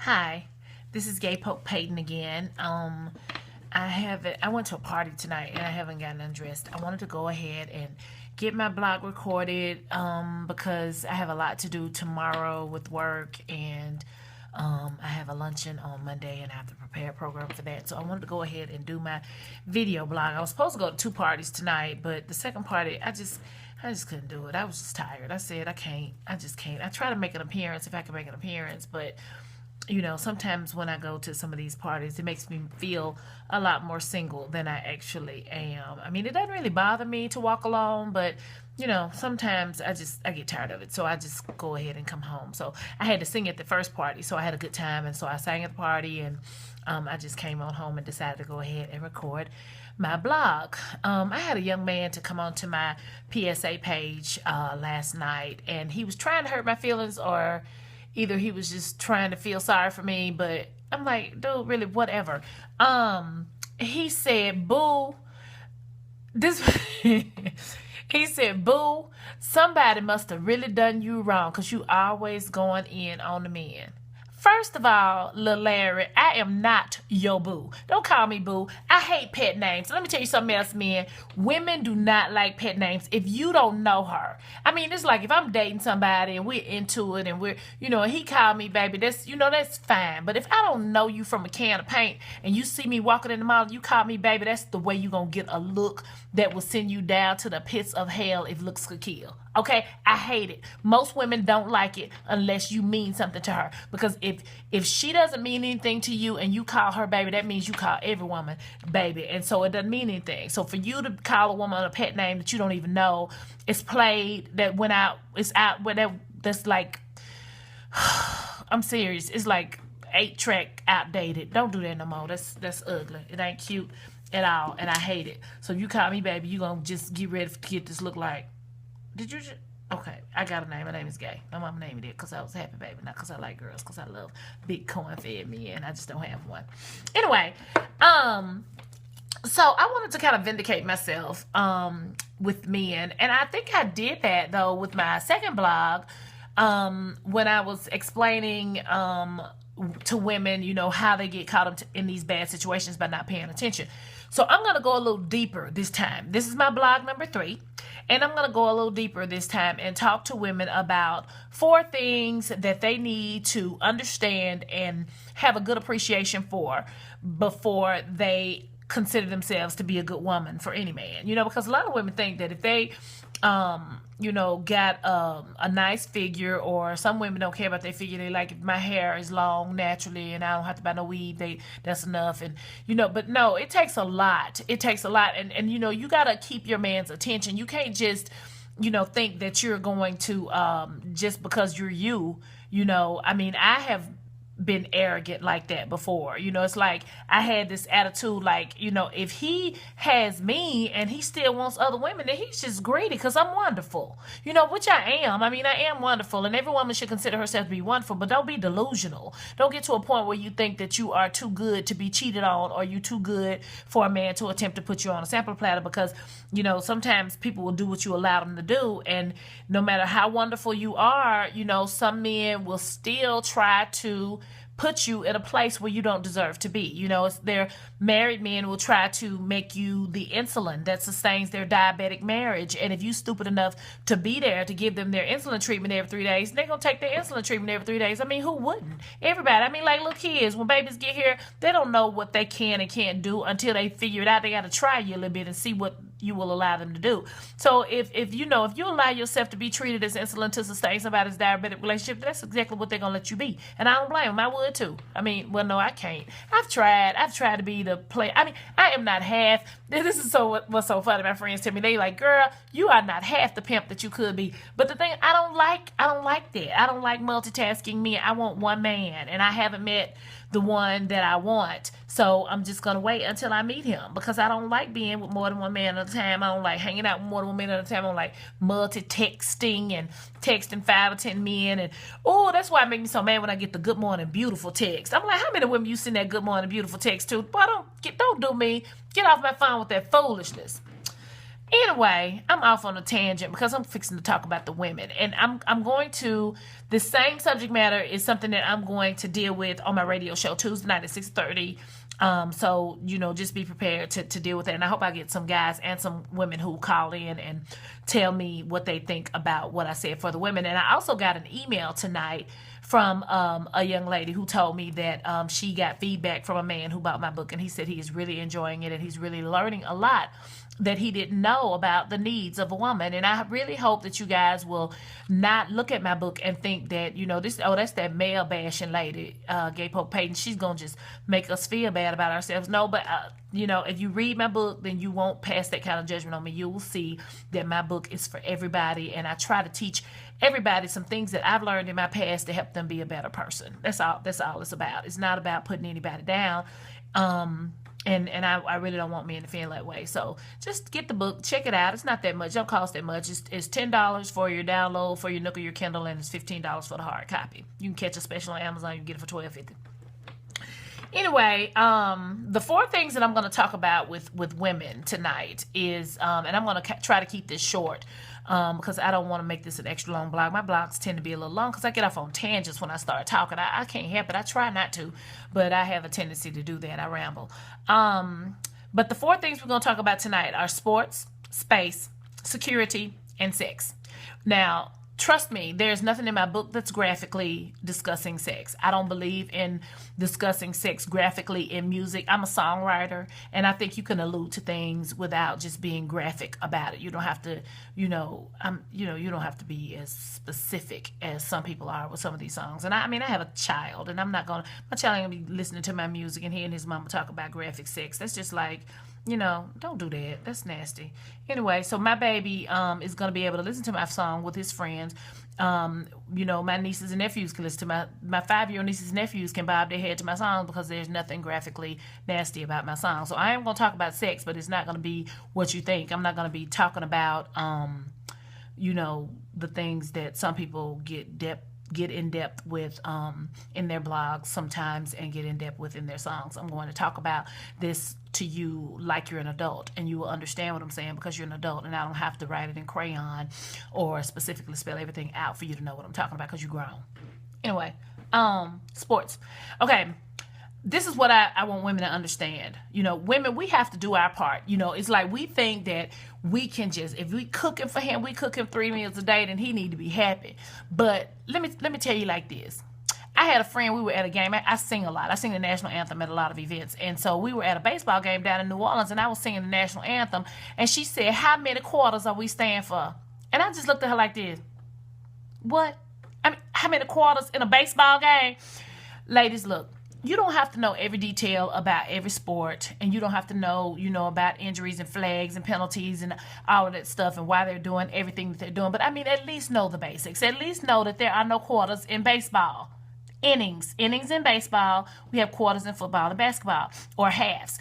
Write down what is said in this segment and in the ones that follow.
Hi, this is gay Polk-Payton again. I went to a party tonight and I haven't gotten undressed. I wanted to go ahead and get my blog recorded because I have a lot to do tomorrow with work, and I have a luncheon on Monday and I have to prepare a program for that. So I wanted to go ahead and do my video blog. I was supposed to go to two parties tonight, but the second party, I just couldn't do it. I was just tired. I said, I can't. I just can't. I try to make an appearance if I can make an appearance, but sometimes when I go to some of these parties, it makes me feel a lot more single than I actually am. I mean, it doesn't really bother me to walk alone, but sometimes I get tired of it, so I just go ahead and come home. So I had to sing at the first party, so I had a good time, and so I sang at the party, and I just came on home and decided to go ahead and record my blog. I had a young man to come onto my PSA page last night, and he was trying to hurt my feelings, or either he was just trying to feel sorry for me, but I'm like, dude, really, whatever. He said, boo, this, he said, boo, somebody must have really done you wrong because you always going in on the men. First of all, Lil Larry, I am not your boo. Don't call me boo. I hate pet names. Let me tell you something else, men. Women do not like pet names if you don't know her. I mean, it's like if I'm dating somebody and we're into it and and he called me baby, that's fine. But if I don't know you from a can of paint and you see me walking in the mall and you call me baby, that's the way you're going to get a look that will send you down to the pits of hell if looks could kill. Okay, I hate it. Most women don't like it unless you mean something to her. Because if she doesn't mean anything to you and you call her baby, that means you call every woman baby. And so it doesn't mean anything. So for you to call a woman a pet name that you don't even know, it's played, that went out, it's out, where that's like, I'm serious. It's like 8-track outdated. Don't do that no more. That's ugly. It ain't cute at all. And I hate it. So if you call me baby, you gonna just get ready to get this look like, did you just... Okay, I got a name. My name is Gay. My mama named me that because I was happy, baby. Not because I like girls, because I love big corn-fed men. I just don't have one. Anyway, so I wanted to kind of vindicate myself with men. And I think I did that, though, with my second blog when I was explaining to women, how they get caught up in these bad situations by not paying attention. So I'm going to go a little deeper this time. This is my blog number 3. And I'm going to go a little deeper this time and talk to women about 4 things that they need to understand and have a good appreciation for before they consider themselves to be a good woman for any man. Because a lot of women think that if they, got a nice figure, or some women don't care about their figure. They like, if my hair is long naturally and I don't have to buy no weave, that's enough. And, but no, it takes a lot. It takes a lot. And you got to keep your man's attention. You can't just, think that you're going to, just because you're I have been arrogant like that before. It's like I had this attitude like, if he has me and he still wants other women, then he's just greedy because I'm wonderful, which I am. I mean, I am wonderful, and every woman should consider herself to be wonderful, but don't be delusional. Don't get to a point where you think that you are too good to be cheated on, or you too good for a man to attempt to put you on a sample platter, because sometimes people will do what you allow them to do, and no matter how wonderful you are, some men will still try to put you in a place where you don't deserve to be. Their married men will try to make you the insulin that sustains their diabetic marriage. And if you stupid enough to be there to give them their insulin treatment every 3 days, they're going to take their insulin treatment every 3 days. I mean, who wouldn't? Everybody. I mean, like little kids, when babies get here, they don't know what they can and can't do until they figure it out. They got to try you a little bit and see what you will allow them to do. So if you allow yourself to be treated as insulin to sustain somebody's diabetic relationship, that's exactly what they're going to let you be. And I don't blame them. I would too. I mean, well, no, I can't. I've tried to be the play. I mean, I am not half. This is what's so funny. My friends tell me, they like, girl, you are not half the pimp that you could be. But the thing, I don't like that. I don't like multitasking men. I want one man, and I haven't met the one that I want. So I'm just going to wait until I meet him, because I don't like being with more than one man at a time. I don't like hanging out with more than one man at a time. I don't like multi-texting and texting 5 or 10 men. And, that's why it makes me so mad when I get the good morning beautiful text. I'm like, how many women you send that good morning beautiful text to? Boy, don't do me. Get off my phone with that foolishness. Anyway, I'm off on a tangent because I'm fixing to talk about the women, and I'm going to, the same subject matter is something that I'm going to deal with on my radio show Tuesday night at 6:30. So just be prepared to deal with it, and I hope I get some guys and some women who call in and tell me what they think about what I said for the women. And I also got an email tonight from a young lady who told me that she got feedback from a man who bought my book, and he said he is really enjoying it and he's really learning a lot that he didn't know about the needs of a woman. And I really hope that you guys will not look at my book and think that, that's that male bashing lady, Gay Polk-Payton. She's going to just make us feel bad about ourselves. No, but, if you read my book, then you won't pass that kind of judgment on me. You will see that my book is for everybody. And I try to teach everybody some things that I've learned in my past to help them be a better person. That's all it's about. It's not about putting anybody down. And I really don't want men to feel that way. So just get the book, check it out. It's not that much. It don't cost that much. It's $10 for your download for your Nook or your Kindle, and it's $15 for the hard copy. You can catch a special on Amazon. You can get it for $12.50. Anyway, the 4 things that I'm going to talk about with women tonight is, and I'm going to try to keep this short, because I don't want to make this an extra long blog. My blogs tend to be a little long because I get off on tangents when I start talking. I can't help it. I try not to, but I have a tendency to do that. I ramble. But the 4 things we're going to talk about tonight are sports, space, security, and sex. Now, trust me, there's nothing in my book that's graphically discussing sex. I don't believe in discussing sex graphically in music. I'm a songwriter, and I think you can allude to things without just being graphic about it. You don't have to, you don't have to be as specific as some people are with some of these songs. And I have a child, and my child ain't gonna be listening to my music and hearing his mama talk about graphic sex. That's just like, don't do that. That's nasty. Anyway, so my baby is going to be able to listen to my song with his friends. My nieces and nephews can listen to my 5-year-old nieces and nephews can bob their head to my song because there's nothing graphically nasty about my song. So I am going to talk about sex, but it's not going to be what you think. I'm not going to be talking about, the things that some people get in depth with in their blogs sometimes and get in depth with in their songs. I'm going to talk about this to you like you're an adult, and you will understand what I'm saying because you're an adult, and I don't have to write it in crayon or specifically spell everything out for you to know what I'm talking about because you're grown. Anyway, sports. Okay. This is what I want women to understand. Women, we have to do our part. It's like we think that we can just, if we cooking for him, we cook him 3 meals a day, then he need to be happy. But let me tell you like this. I had a friend, we were at a game. I sing a lot. I sing the national anthem at a lot of events. And so we were at a baseball game down in New Orleans, and I was singing the national anthem. And she said, "How many quarters are we staying for?" And I just looked at her like this. What? How many quarters in a baseball game? Ladies, look. You don't have to know every detail about every sport, and you don't have to know, about injuries and flags and penalties and all of that stuff and why they're doing everything that they're doing. But at least know the basics. At least know that there are no quarters in baseball. Innings in baseball. We have quarters in football and basketball, or halves.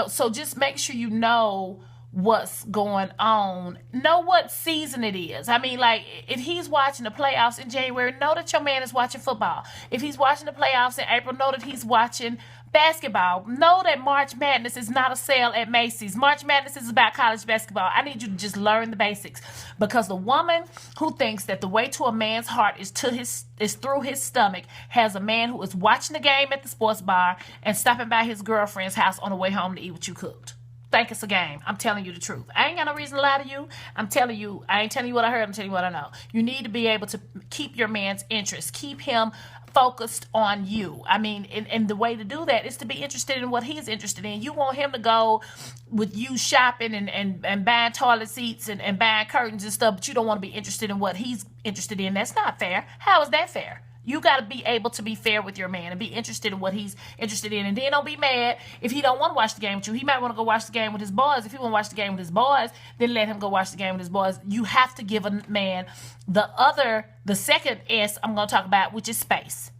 So just make sure you know what's going on. Know what season it is. If he's watching the playoffs in January, know that your man is watching football. If he's watching the playoffs in April, know that he's watching basketball. Know that March Madness is not a sale at Macy's. March Madness is about college basketball. I need you to just learn the basics, because the woman who thinks that the way to a man's heart is through his stomach has a man who is watching the game at the sports bar and stopping by his girlfriend's house on the way home to eat what you cooked. Think it's a game. I'm telling you the truth. I ain't got no reason to lie to you. I'm telling you. I ain't telling you what I heard. I'm telling you what I know. You need to be able to keep your man's interest. Keep him focused on you. And the way to do that is to be interested in what he's interested in. You want him to go with you shopping and buying toilet seats and buying curtains and stuff, but you don't want to be interested in what he's interested in. That's not fair. How is that fair? You got to be able to be fair with your man and be interested in what he's interested in. And then don't be mad if he don't want to watch the game with you. He might want to go watch the game with his boys. If he want to watch the game with his boys, then let him go watch the game with his boys. You have to give a man the second S I'm going to talk about, which is space.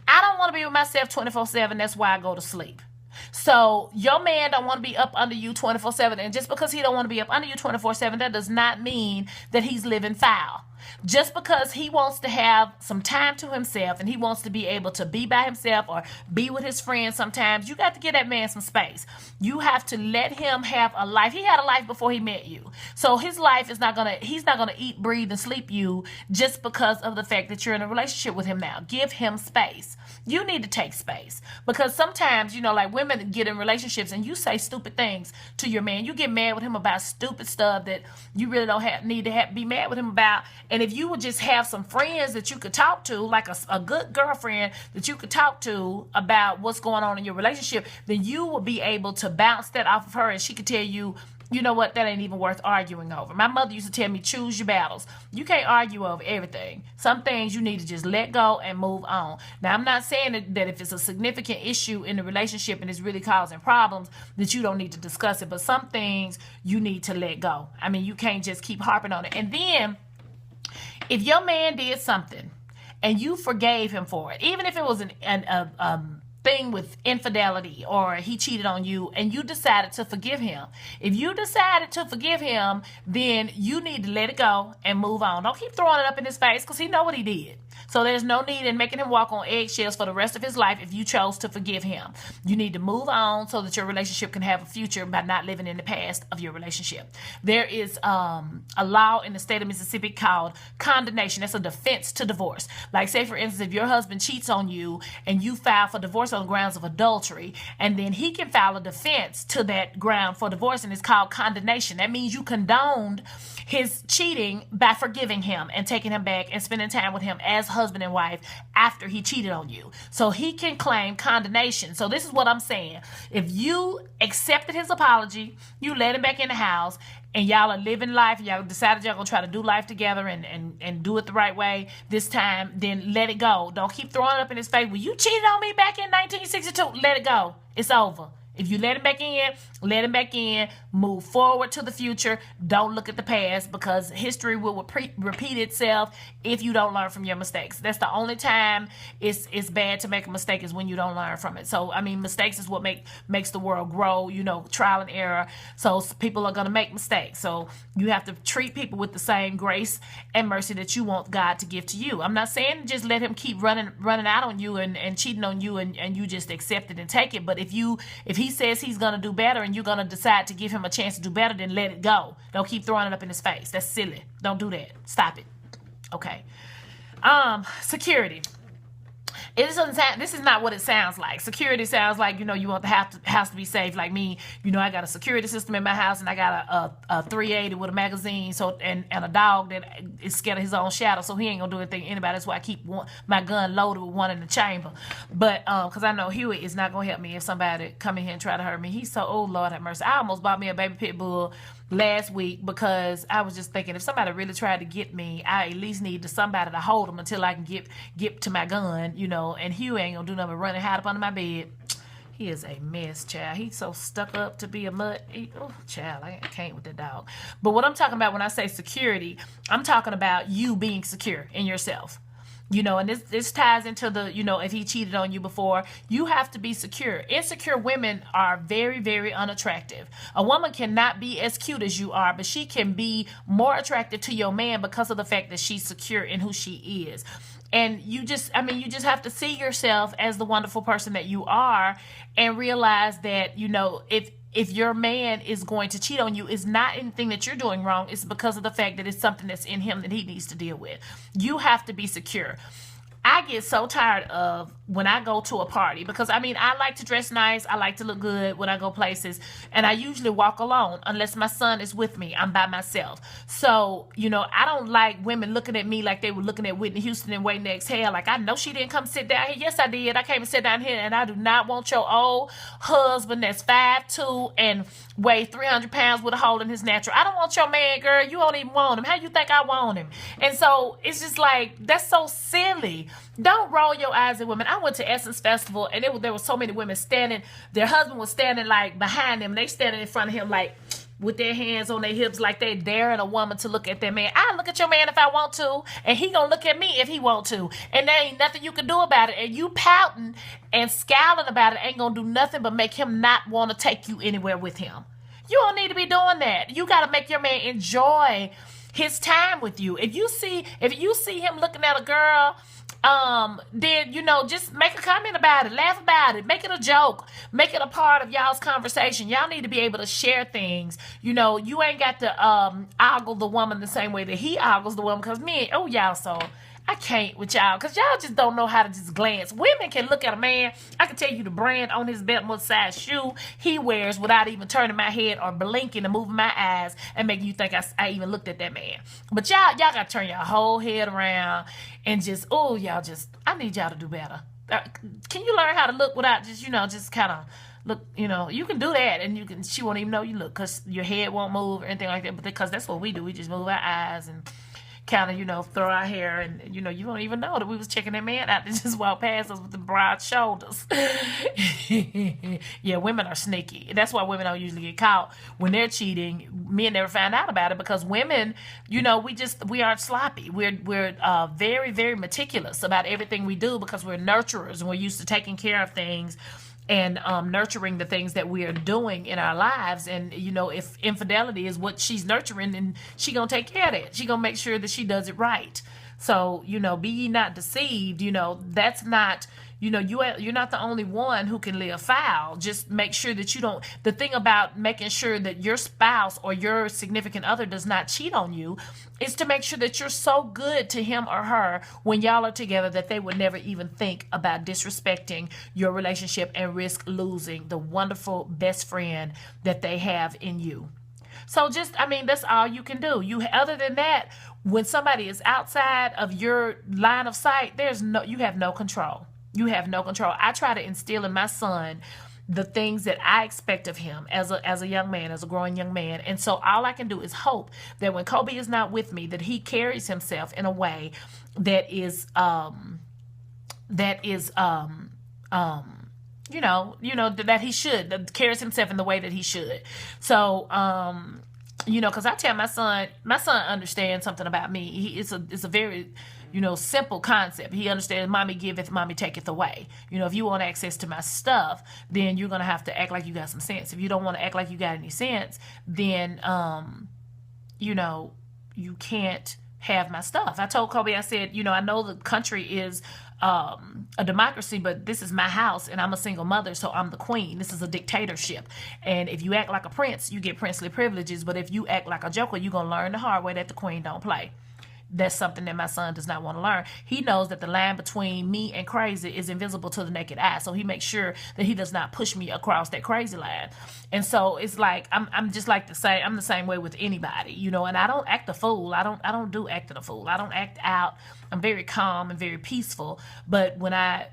I don't want to be with myself 24/7. That's why I go to sleep. So your man don't want to be up under you 24/7. And just because he don't want to be up under you 24/7, that does not mean that he's living foul. Just because he wants to have some time to himself and he wants to be able to be by himself or be with his friends sometimes, you got to give that man some space. You have to let him have a life. He had a life before he met you. So his life is he's not gonna eat, breathe, and sleep you just because of the fact that you're in a relationship with him now. Give him space. You need to take space, because sometimes, like women get in relationships and you say stupid things to your man. You get mad with him about stupid stuff that you really don't need to be mad with him about. And if you would just have some friends that you could talk to, like a good girlfriend that you could talk to about what's going on in your relationship, then you will be able to bounce that off of her, and she could tell you, you know what, that ain't even worth arguing over. My mother used to tell me, choose your battles. You can't argue over everything. Some things you need to just let go and move on. Now, I'm not saying that if it's a significant issue in the relationship and it's really causing problems, that you don't need to discuss it. But some things you need to let go. I mean, you can't just keep harping on it. And then, if your man did something and you forgave him for it, even if it was a thing with infidelity or he cheated on you and you decided to forgive him. If you decided to forgive him, then you need to let it go and move on. Don't keep throwing it up in his face, because he know what he did. So there's no need in making him walk on eggshells for the rest of his life if you chose to forgive him. You need to move on so that your relationship can have a future by not living in the past of your relationship. There is a law in the state of Mississippi called condemnation. That's a defense to divorce. Like, say, for instance, if your husband cheats on you and you file for divorce on grounds of adultery, and then he can file a defense to that ground for divorce, and it's called condemnation. That means you condoned his cheating by forgiving him and taking him back and spending time with him as husband and wife after he cheated on you. So he can claim condemnation. So this is what I'm saying. If you accepted his apology, you let him back in the house, and y'all are living life, y'all decided y'all gonna try to do life together and do it the right way this time, then let it go. Don't keep throwing it up in his face. Well, you cheated on me back in 1962. Let it go. It's over. If you let him back in, let him back in. Move forward to the future. Don't look at the past, because history will repeat itself if you don't learn from your mistakes. That's the only time it's bad to make a mistake, is when you don't learn from it. So, I mean, mistakes is what makes the world grow, trial and error. So people are going to make mistakes. So you have to treat people with the same grace and mercy that you want God to give to you. I'm not saying just let him keep running out on you and cheating on you and you just accept it and take it. But if he says he's going to do better and you're going to decide to give him a chance to do better, then let it go. Don't keep throwing it up in his face. That's silly. Don't do that. Stop it. Okay. Security. This is not what it sounds like. Security sounds like, you want the house to be safe. Like me, I got a security system in my house, and I got a 380 with a magazine, and a dog that is scared of his own shadow, so he ain't gonna do anything to anybody. That's why I keep my gun loaded with one in the chamber. But because I know Huey is not gonna help me if somebody come in here and try to hurt me. He's so, oh Lord have mercy. I almost bought me a baby pit bull last week, because I was just thinking, if somebody really tried to get me, I at least need somebody to hold them until I can get to my gun, and Hugh ain't gonna do nothing but run and hide up under my bed. He is a mess, child. He's so stuck up to be a mutt. Child, I can't with that dog. But what I'm talking about when I say security, I'm talking about you being secure in yourself. And this ties into the, if he cheated on you before, you have to be secure. Insecure women are very, very unattractive. A woman cannot be as cute as you are, but she can be more attractive to your man because of the fact that she's secure in who she is. And you just have to see yourself as the wonderful person that you are, and realize that, if your man is going to cheat on you, it's not anything that you're doing wrong. It's because of the fact that it's something that's in him that he needs to deal with. You have to be secure. I get so tired of when I go to a party, because I like to dress nice. I like to look good when I go places, and I usually walk alone unless my son is with me. I'm by myself. So, I don't like women looking at me like they were looking at Whitney Houston and waiting to exhale. Like, I know she didn't come sit down here. Yes, I did. I came and sit down here, and I do not want your old husband that's 5'2" and weigh 300 pounds with a hole in his natural. I don't want your man, girl. You don't even want him. How you think I want him? And so it's just like, that's so silly. Don't roll your eyes at women. I went to Essence Festival, and there were so many women standing. Their husband was standing like behind them, and they standing in front of him like with their hands on their hips, like they daring a woman to look at their man. I look at your man if I want to, and he gonna look at me if he want to, and there ain't nothing you can do about it. And you pouting and scowling about it ain't gonna do nothing but make him not want to take you anywhere with him. You don't need to be doing that. You gotta make your man enjoy his time with you. If you see him looking at a girl, then, just make a comment about it, laugh about it, make it a joke, make it a part of y'all's conversation. Y'all need to be able to share things. You ain't got to ogle the woman the same way that he ogles the woman, because y'all so I can't with y'all, because y'all just don't know how to just glance. Women can look at a man. I can tell you the brand on his belt, what size shoe he wears, without even turning my head or blinking and moving my eyes and making you think I even looked at that man. But y'all got to turn your whole head around and just, I need y'all to do better. Can you learn how to look without just kind of look, you can do that, and she won't even know you look, because your head won't move or anything like that. But because that's what we do. We just move our eyes and kind of, throw our hair, and, you don't even know that we was checking that man out that just walked past us with the broad shoulders. Yeah, women are sneaky. That's why women don't usually get caught when they're cheating. Men never find out about it, because women, we aren't sloppy. We're very, very meticulous about everything we do, because we're nurturers, and we're used to taking care of things and nurturing the things that we are doing in our lives. And, if infidelity is what she's nurturing, then she gonna take care of that. She gonna make sure that she does it right. So, be ye not deceived. That's not, you're not the only one who can live foul. Just make sure that you don't. The thing about making sure that your spouse or your significant other does not cheat on you is to make sure that you're so good to him or her when y'all are together that they would never even think about disrespecting your relationship and risk losing the wonderful best friend that they have in you. So that's all you can do. Other than that, when somebody is outside of your line of sight, you have no control. You have no control. I try to instill in my son the things that I expect of him as a young man, as a growing young man. And so all I can do is hope that when Kobe is not with me, that he carries himself in a way that is that he should, that carries himself in the way that he should. So, because I tell my son understands something about me. It's a very, simple concept. He understands mommy giveth, mommy taketh away. If you want access to my stuff, then you're going to have to act like you got some sense. If you don't want to act like you got any sense, then, you can't have my stuff. I told Kobe, I said, I know the country is a democracy, but this is my house, and I'm a single mother, so I'm the queen. This is a dictatorship. And if you act like a prince, you get princely privileges. But if you act like a joker, you're going to learn the hard way that the queen don't play. That's something that my son does not want to learn. He knows that the line between me and crazy is invisible to the naked eye. So he makes sure that he does not push me across that crazy line. And so it's like, I'm just like the same. I'm the same way with anybody, and I don't act a fool. I don't do acting a fool. I don't act out. I'm very calm and very peaceful. But when I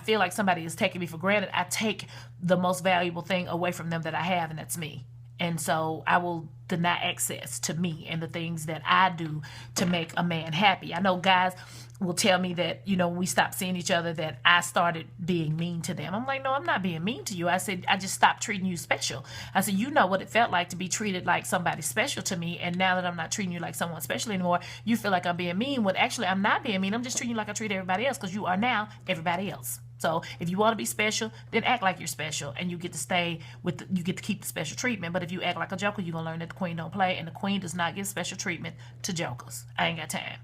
feel like somebody is taking me for granted, I take the most valuable thing away from them that I have, and that's me. And so I will deny access to me and the things that I do to make a man happy. I know guys will tell me that, when we stopped seeing each other, that I started being mean to them. I'm like, no, I'm not being mean to you. I said, I just stopped treating you special. I said, you know what it felt like to be treated like somebody special to me. And now that I'm not treating you like someone special anymore, you feel like I'm being mean, when actually I'm not being mean. I'm just treating you like I treat everybody else, because you are now everybody else. So if you want to be special, then act like you're special, and you get to you get to keep the special treatment. But if you act like a joker, you're going to learn that the queen don't play, and the queen does not give special treatment to jokers. I ain't got time.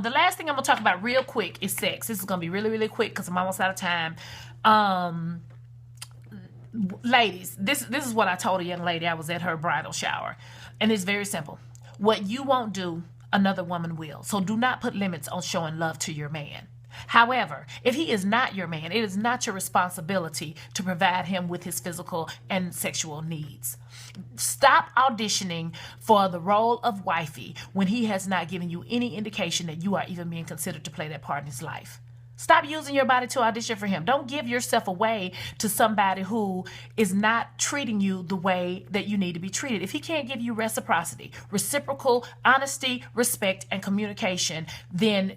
The last thing I'm going to talk about real quick is sex. This is going to be really, really quick because I'm almost out of time. Ladies, this is what I told a young lady. I was at her bridal shower, and it's very simple. What you won't do, another woman will. So do not put limits on showing love to your man. However, if he is not your man, it is not your responsibility to provide him with his physical and sexual needs. Stop auditioning for the role of wifey when he has not given you any indication that you are even being considered to play that part in his life. Stop using your body to audition for him. Don't give yourself away to somebody who is not treating you the way that you need to be treated. If he can't give you reciprocity, reciprocal honesty, respect, and communication, then,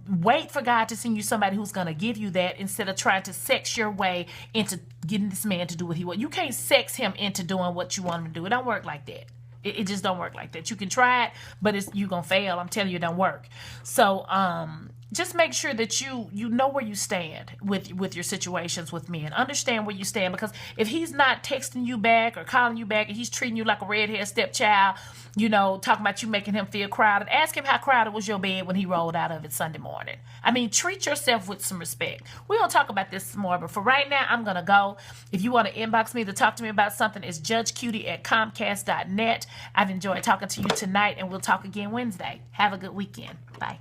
wait for God to send you somebody who's going to give you that, instead of trying to sex your way into getting this man to do what he wants. You can't sex him into doing what you want him to do. It don't work like that. It just don't work like that. You can try it, but you're going to fail. I'm telling you, it don't work. So, just make sure that you know where you stand with your situations with men. Understand where you stand, because if he's not texting you back or calling you back and he's treating you like a redhead stepchild, you know, talking about you making him feel crowded, ask him how crowded was your bed when he rolled out of it Sunday morning. I mean, treat yourself with some respect. We're going to talk about this some more, but for right now, I'm going to go. If you want to inbox me to talk to me about something, it's judgecutie@comcast.net. I've enjoyed talking to you tonight, and we'll talk again Wednesday. Have a good weekend. Bye.